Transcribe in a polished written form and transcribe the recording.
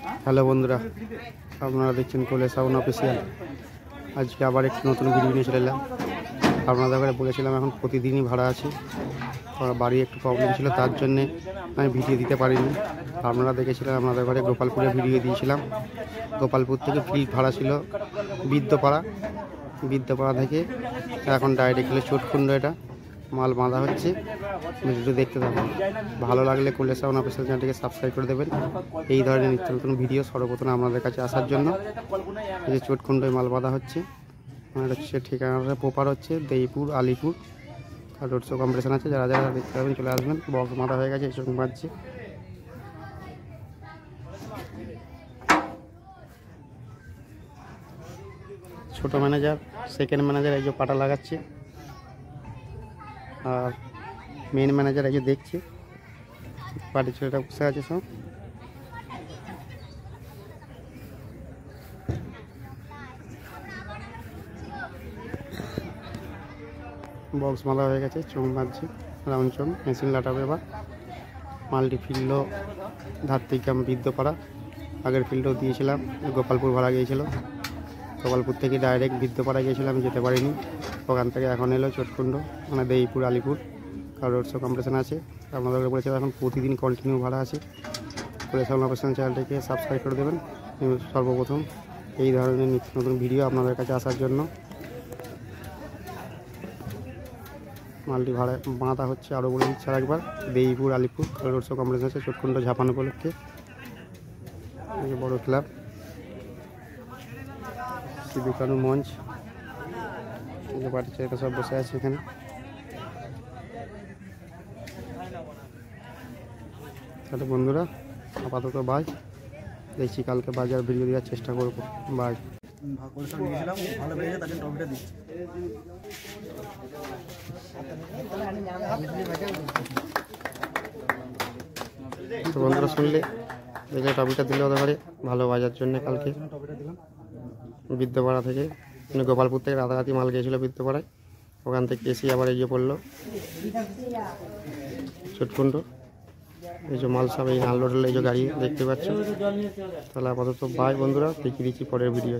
Hello বন্ধুরা, আপনারা দেখছেন কোলে সাউন্ড অফিসিয়াল। আজকে আবার একটি নতুন ভিডিও নিয়ে চলে এলাম। আপনাদের ঘরে বলেছিলাম এখন প্রতিদিনই ভাড়া আছে, বাড়ি একটু প্রবলেম ছিল, তার জন্যে আমি ভিডিও দিতে পারিনি। আপনারা দেখেছিলেন আপনাদের ঘরে গোপালপুরে ভিডিও দিয়েছিলাম। গোপালপুর থেকে ফিল্ড ভাড়া ছিল বিদ্যাপাড়া থেকে এখন ডাইরেক্ট গেলে চোটকুণ্ড। এটা মাল বাঁধা হচ্ছে, ভিডিওটি দেখতে থাকুন। ভালো লাগলে কোলে সাউন্ড অফিসিয়াল চ্যানেলটিকে সাবস্ক্রাইব করে দেবেন এই ধরনের নিত্য নতুন ভিডিও সর্বপ্রথম আপনাদের কাছে আসার জন্য। এই যে চোটকুণ্ডয় মাল বাঁধা হচ্ছে, হচ্ছে ঠিকানাটা প্রপার হচ্ছে দেইপুর আলিপুর, আর রোড শো কম্পিটিশন আছে। যারা যারা দেখতে পাবেন চলে আসবেন। বক্স বাঁধা হয়ে গেছে, চোখ বাঁধছে। ছোট ম্যানেজার, সেকেন্ড ম্যানেজার এই যে পাটা লাগাচ্ছে, আর মেন ম্যানেজার এই যে দেখছে। পার্টি ছেলেটা বসে আছে সব। বক্স মালা হয়ে গেছে, চোখ বাঁধছে, রাউন্ড চোখ মেশিন লাটাবে। এবার মালটি ফিল্ডও ধাত্রিকাম বিদ্যাপাড়া, আগের ফিল্ডও দিয়েছিলাম। গোপালপুর ভাড়া গিয়েছিল, গোপালপুর থেকে ডাইরেক্ট বিদ্যাপাড়া গিয়েছিলাম, যেতে পারিনি। ওখান থেকে এখন এলো চোটকুণ্ড, মানে দেইপুর আলিপুর, কারণ রোড শো কম্পিটিশন আছে। আপনাদেরকে বলেছিলাম এখন প্রতিদিন কন্টিনিউ ভাড়া আছে। কোলে সাউন্ড অফিসিয়াল চ্যানেলটিকে সাবস্ক্রাইব করে দেবেন সর্বপ্রথম এই ধরনের নিত্য নতুন ভিডিও আপনাদের কাছে আসার জন্য। মালটি ভাড়া বাঁধা হচ্ছে, আরও বলে দিচ্ছে আরেকবার, Deipur Alipur road show competition আছে চোটকুণ্ড ঝাপানো উপলক্ষে। বড় ক্লাব দোকানু মঞ্চ, পার্টি ছেলেটা সব বসে আছে এখানে। তাহলে বন্ধুরা আপাতত বাই, দেখছি কালকে বাজার ভিডিও দেওয়ার চেষ্টা করবো। বাই। তো বন্ধুরা শুনলে দেখলে টপিটা দিলে ওদের ঘরে ভালো বাজার জন্য। কালকে বিদ্যাপাড়া থেকে গোপালপুর থেকে রাতারাতি মাল গিয়েছিল বিদ্যাপাড়ায়, ওখান থেকে এসে আবার এই যে পড়লো চোটকুণ্ড। এই যে মাল সব এই আনলোড হলো, এই যে গাড়ি দেখতে পাচ্ছ। তাহলে আপাতত বাই বন্ধুরা, দেখিয়ে দিচ্ছি পরের ভিডিও।